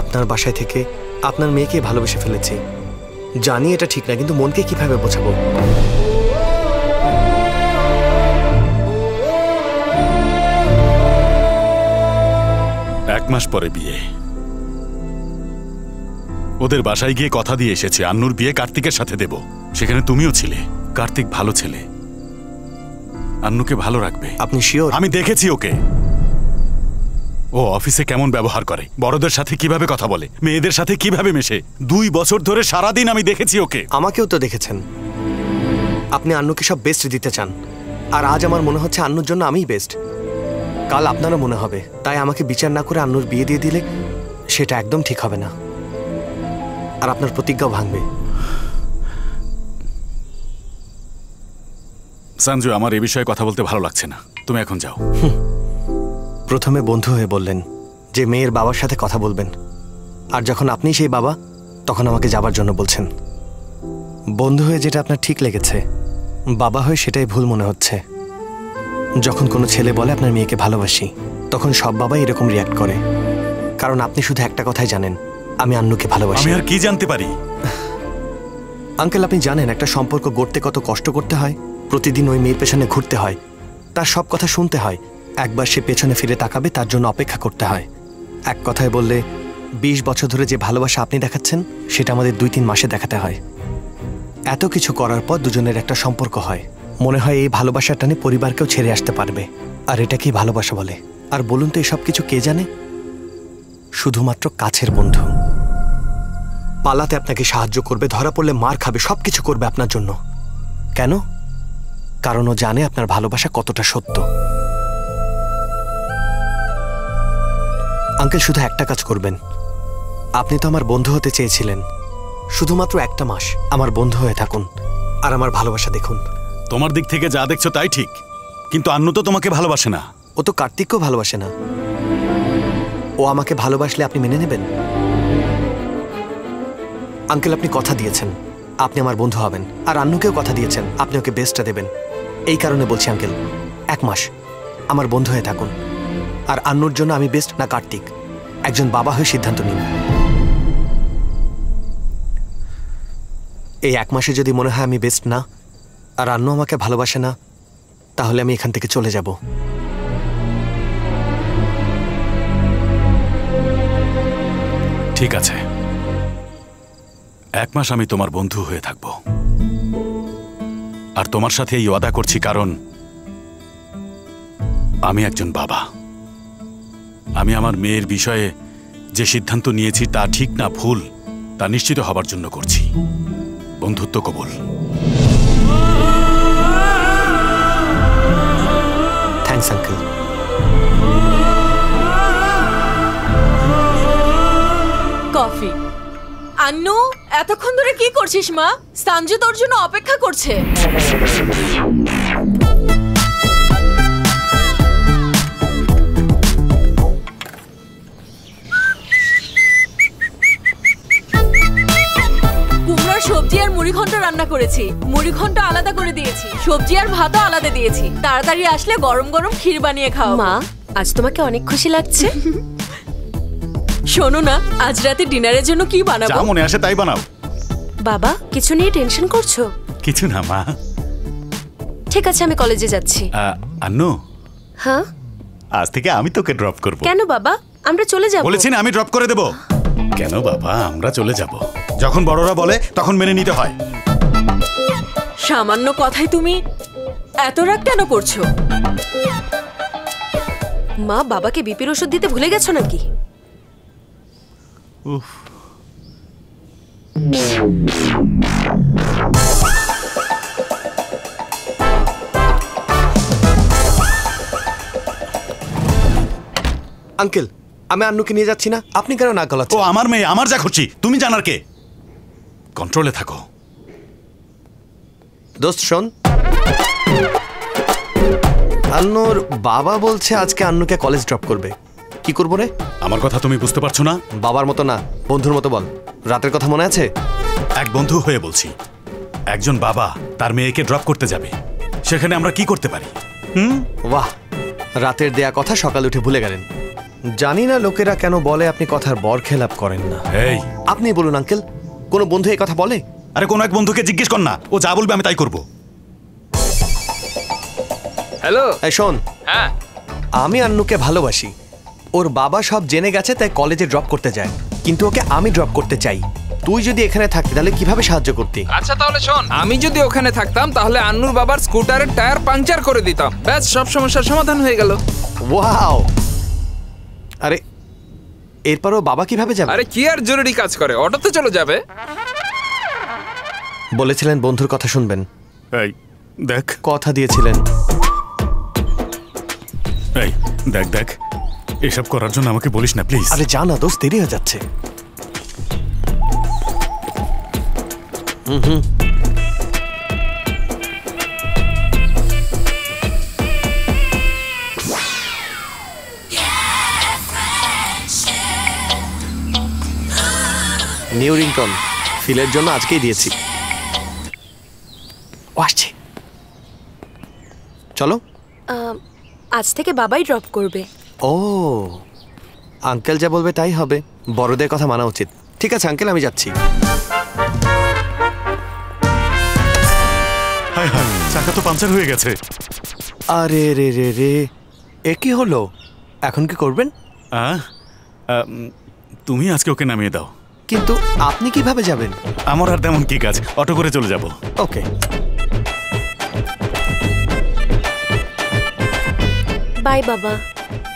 আপনার বাসায় থেকে আপনার মেয়েকে ভালোবেসে ফেলেছি। জানি এটা ঠিক না, কিন্তু মনকে কিভাবে বোঝাবো? এক মাস পরে বিয়ে। ওদের বাসায় গিয়ে কথা দিয়ে এসেছে আন্নুর বিয়ে কার্তিকের সাথে দেব। সেখানে তুমিও ছিলে। কার্তিক ভালো ছেলে, আন্নুকে ভালো রাখবে। আপনি শিওর? আমি দেখেছি ওকে। ও অফিসে কেমন ব্যবহার করে, বড়দের সাথে কিভাবে কথা বলে, মেয়েদের সাথে কিভাবে মেশে। 2 বছর ধরে সারাদিন আমি দেখেছি ওকে। আমাকেও তো দেখেছেন। আপনি আন্নুকে সব বেস্ট দিতে চান, আর আজ আমার মনে হচ্ছে আন্নুর জন্য আমিই বেস্ট। কাল আপনারও মনে হবে। তাই আমাকে বিচার না করে আন্নুর বিয়ে দিয়ে দিলে সেটা একদম ঠিক হবে না, আর আপনার প্রতিজ্ঞাও ভাঙবে। সঞ্জু, আমার এই বিষয়ে কথা বলতে ভালো লাগছে না, তুমি এখন যাও। প্রথমে বন্ধু হয়ে বললেন যে মেয়ের বাবার সাথে কথা বলবেন, আর যখন আপনি সেই বাবা তখন আমাকে যাবার জন্য বলছেন। বন্ধু হয়ে যেটা আপনার ঠিক লেগেছে, বাবা হয়ে সেটাই ভুল মনে হচ্ছে। যখন কোনো ছেলে বলে আপনার মেয়েকে ভালোবাসি, তখন সব বাবাই এরকম রিয়াক্ট করে, কারণ আপনি শুধু একটা কথাই জানেন, আমি আন্নুকে ভালোবাসি। আমি আর কি জানতে পারি? আঙ্কেল, আপনি জানেন একটা সম্পর্ক গড়তে কত কষ্ট করতে হয়। প্রতিদিন ওই মেয়ের পেছনে ঘুরতে হয়, তার সব কথা শুনতে হয়। একবার সে পেছনে ফিরে তাকাবে তার জন্য অপেক্ষা করতে হয়। এক কথায় বললে 20 বছর ধরে যে ভালোবাসা আপনি দেখাচ্ছেন সেটা আমাদের 2-3 মাসে দেখাতে হয়। এত কিছু করার পর দুজনের একটা সম্পর্ক হয়, মনে হয় এই ভালোবাসার টানে পরিবারকেও ছেড়ে আসতে পারবে। আর এটাকেই ভালোবাসা বলে। আর বলুন তো এসব কিছু কে জানে? শুধুমাত্র কাছের বন্ধু। পালাতে আপনাকে সাহায্য করবে, ধরা পড়লে মার খাবে, সবকিছু করবে আপনার জন্য। কেন? কারণ ও জানে আপনার ভালোবাসা কতটা সত্য। আঙ্কেল, শুধু একটা কাজ করবেন। আপনি তো আমার বন্ধু হতে চেয়েছিলেন, শুধুমাত্র একটা মাস আমার বন্ধু হয়ে থাকুন, আর আমার ভালোবাসা দেখুন। তোমার দিক থেকে যা দেখছো তাই ঠিক, কিন্তু আন্নু তো তোমাকে ভালোবাসে না। ও তো কার্তিককেও ভালোবাসে না। ও আমাকে ভালোবাসলে আপনি মেনে নেবেন? আঙ্কেল, আপনি কথা দিয়েছেন আপনি আমার বন্ধু হবেন, আর আন্নুকেও কথা দিয়েছেন আপনি ওকে বেস্টটা দেবেন। এই কারণে বলছি আঙ্কেল, 1 মাস আমার বন্ধু হয়ে থাকুন, আর আন্নুর জন্য আমি বেস্ট না কার্তিক, একজন বাবা হয়ে সিদ্ধান্ত নিন। এই 1 মাসে যদি মনে হয় আমি বেস্ট না, আর আন্নু আমাকে ভালোবাসে না, তাহলে আমি এখান থেকে চলে যাব। ঠিক আছে, 1 মাস আমি তোমার বন্ধু হয়ে থাকব, আর তোমার সাথে এই ওয়াদা করছি কারণ আমি একজন বাবা। আমি আমার মেয়ের বিষয়ে যে সিদ্ধান্ত নিয়েছি তা ঠিক না ভুল তা নিশ্চিত হবার জন্য করছি। বন্ধুত্ব কবুল। Thanks uncle. কফি। আন্নু, এতক্ষণ ধরে কি করছিস মা? সঞ্জু তোর জন্য অপেক্ষা করছে। কুমড়োর সবজি আর মুড়ি ঘন্ট রান্না করেছি। মুড়ি ঘন্ট আলাদা করে দিয়েছি, সবজি আর ভাতও আলাদা দিয়েছি। তাড়াতাড়ি আসলে গরম গরম ক্ষীর বানিয়ে খাও। মা, আজ তোমাকে অনেক খুশি লাগছে। শোনো না, আজ রাতে ডিনারের জন্য কি বানাবো? যা মনে আসে তাই বানাও। বাবা, কিছু নিয়ে টেনশন করছো? কিছু না মা। ঠিক আছে, আমি কলেজে যাচ্ছি। আন্নু, হ্যাঁ? আজ থেকে আমি তোকে ড্রপ করব। কেন বাবা? আমরা চলে যাব। বলেছি না আমি ড্রপ করে দেব। কেন বাবা, আমরা চলে যাব। যখন বড়রা বলে তখন মেনে নিতে হয়। সামান্য কথায় তুমি এত রাগ কেন করছো? মা, বাবাকে বিপির ওষুধ দিতে ভুলে গেছো নাকি? আঙ্কেল, আমি আন্নুকে নিয়ে যাচ্ছি না, আপনি কেন না গলাচ্ছেন? ও আমার মেয়ে, আমার যা খুশি, তুমি জানার কে? কন্ট্রোলে থাকো। দোস্ত শোন, আন্নুর বাবা বলছে আজকে আন্নুকে কলেজ ড্রপ করবে। কি করবো রে? আমার কথা তুমি বুঝতে পারছো না? বাবার মতো না, বন্ধুর মতো বল। রাতের কথা মনে আছে? এক বন্ধু হয়ে বলছি, একজন বাবা তার মেয়েকে ড্রপ করতে যাবে, সেখানে আমরা কি করতে পারি? বাহ, রাতের দেয়া কথা সকালে উঠে ভুলে গেলেন। জানি না লোকেরা কেন বলে আপনি কথার বরখেলাপ করেন না। এই, আপনি বলুন আঙ্কেল, কোনো বন্ধু এই কথা বলে? আরে কোনো এক বন্ধুকে জিজ্ঞেস কর না, ও যা বলবে আমি তাই করব। হ্যালো। এই শোন, হ্যাঁ, আমি আন্নুকে ভালোবাসি। ওর বাবা সব জেনে গেছে, তাই কলেজে ড্রপ করতে যায়, কিন্তু ওকে আমি ড্রপ করতে চাই। তুই যদি এখানে থাকতি তাহলে কিভাবে সাহায্য করতি? আচ্ছা তাহলে শোন, আমি যদি ওখানে থাকতাম তাহলে আন্নুর বাবার স্কুটারের টায়ার পাংচার করে দিতাম, ব্যাস সব সমস্যার সমাধান হয়ে গেল। ওয়াও! আরে এরপরও বাবা কিভাবে যাবে? আরে কি আর জরুরি কাজ করে, অটোতে চলে যাবে। বলেছিলেন বন্ধুর কথা শুনবেন। এই দেখ, কথা দিয়েছিলেন। এই দেখ দেখ, এসব করার জন্য আমাকে বলিস না প্লিজ। আরে যা না দোস্ত, দেরি হয়ে যাচ্ছে। নিউ রিংটন ফিলের জন্য আজকেই দিয়েছি। ও আসছে, চলো। আজ থেকে বাবাই ড্রপ করবে। ও, আঙ্কেল যা বলবে তাই হবে। বড়দের কথা মানা উচিত। ঠিক আছে আঙ্কেল, আমি যাচ্ছি। হায় হায়, চাকা তো পাঞ্চার হয়ে গেছে। আরে রে রে রে, এ কি হলো? এখন কি করবেন? তুমি আজকে ওকে নামিয়ে দাও। কিন্তু আপনি কিভাবে যাবেন? আমার আর তেমন কি কাজ, অটো করে চলে যাব। ওকে। বাই বাবা।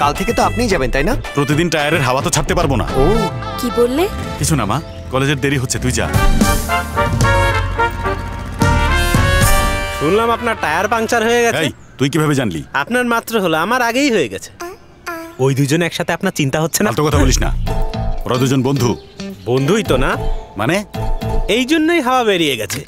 কাল থেকে তো আপনিই যাবেন, তাই না? প্রতিদিন টায়ারের হাওয়া তো ছাড়তে পারবো না। ও, কি বললে? কিছু না মা, কলেজের দেরি হচ্ছে, তুই যা। শুনলাম আপনার টায়ার পাংচার হয়ে গেছে। এই, তুই কিভাবে জানলি? আপনার মাত্র হলো, আমার আগেই হয়ে গেছে। ওই দুজন একসাথে আপনার চিন্তা হচ্ছে না? ফালতু কথা বলিস না, ওরা দুজন বন্ধু। বন্ধুই তো না, মানে? এই জন্যই হাওয়া বেরিয়ে গেছে।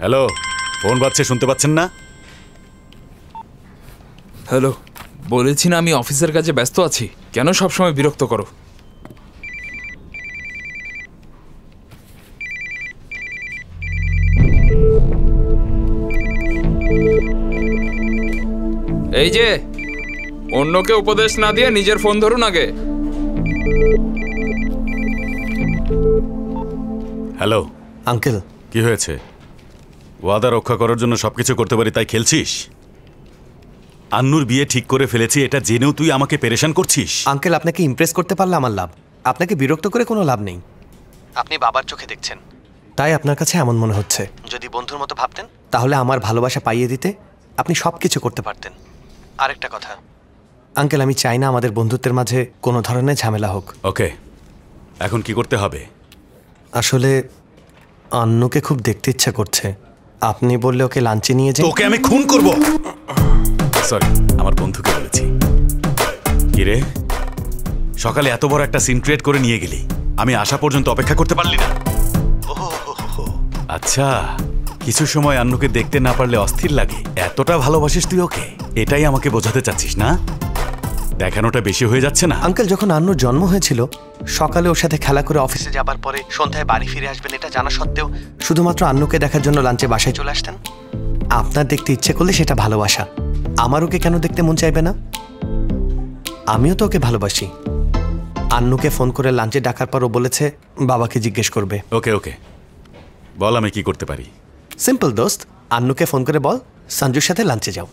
হ্যালো, ফোন বাজছে, শুনতে পাচ্ছেন না? হ্যালো, বলেছি না আমি অফিসের কাজে ব্যস্ত আছি, কেন সবসময় বিরক্ত করো? এই যে, অন্যকে উপদেশ না দিয়ে নিজের ফোন ধরুন আগে। Hello uncle. কি হয়েছে? ওয়াদা রক্ষা করার জন্য সবকিছু করতে পারি তাই খেলছিস? আন্নুর বিয়ে ঠিক করে ফেলেছি, এটা জেনেও তুই আমাকে পেরেশান করছিস। আঙ্কেল, আপনাকে ইমপ্রেস করতে পারলে আমার লাভ, আপনাকে বিরক্ত করে কোনো লাভ নেই। আপনি বাবার চোখে দেখছেন, তাই আপনার কাছে এমন মনে হচ্ছে। যদি বন্ধুর মতো ভাবতেন তাহলে আমার ভালোবাসা পাইয়ে দিতে আপনি সব কিছু করতে পারতেন। আরেকটা কথা আঙ্কেল, আমি চাই না আমাদের বন্ধুত্বের মাঝে কোনো ধরনের ঝামেলা হোক। ওকে, এখন কি করতে হবে? আসলে আন্নুকে খুব দেখতে ইচ্ছা করছে, আপনি বললে ওকে লাঞ্চে নিয়ে যাই। তোকে আমি খুন করব। সরি, আমার বন্ধুকে বলেছি। কিরে, সকালে এত বড় একটা সিন ক্রিয়েট করে নিয়ে গেলি, আমি আসা পর্যন্ত অপেক্ষা করতে পারলি না? আচ্ছা, কিছু সময় আন্নুকে দেখতে না পারলে অস্থির লাগে, এতটা ভালোবাসিস তুই ওকে, এটাই আমাকে বোঝাতে চাচ্ছিস না? দেখানোটা বেশি হয়ে যাচ্ছে না? আঙ্কেল, যখন আন্নুর জন্ম হয়েছিল সকালে ওর সাথে খেলা করে অফিসে যাবার পরে সন্ধ্যায় বাড়ি ফিরে আসবেন এটা জানা সত্ত্বেও শুধুমাত্র আন্নুকে দেখার জন্য লাঞ্চে বাসায় চলে আসতেন। আপনার দেখতে ইচ্ছে করলে সেটা ভালোবাসা, আমার ওকে কেন দেখতে মন চাইবে না? আমিও তো ওকে ভালোবাসি। আন্নুকে ফোন করে লাঞ্চে ডাকার পর ও বলেছে বাবাকে জিজ্ঞেস করবে। ওকে ওকে, বল আমি কি করতে পারি। সিম্পল দোস্ত, আন্নুকে ফোন করে বল সঞ্জুর সাথে লাঞ্চে যাও।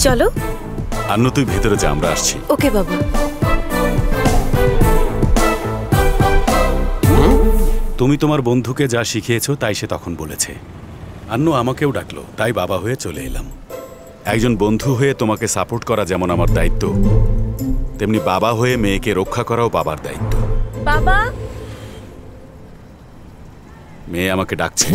চলো। আন্নু তুই ভেতরে যা, আমরা আসছি। ওকে বাবা। তুমি তোমার বন্ধুকে যা শিখিয়েছো তাই সে তখন বলেছে। আন্নু আমাকেও ডাকলো, তাই বাবা হয়ে চলে এলাম। একজন বন্ধু হয়ে তোমাকে সাপোর্ট করা যেমন আমার দায়িত্ব, তেমনি বাবা হয়ে মেয়েকে রক্ষা করাও বাবার দায়িত্ব। বাবা, মেয়ে আমাকে ডাকছে।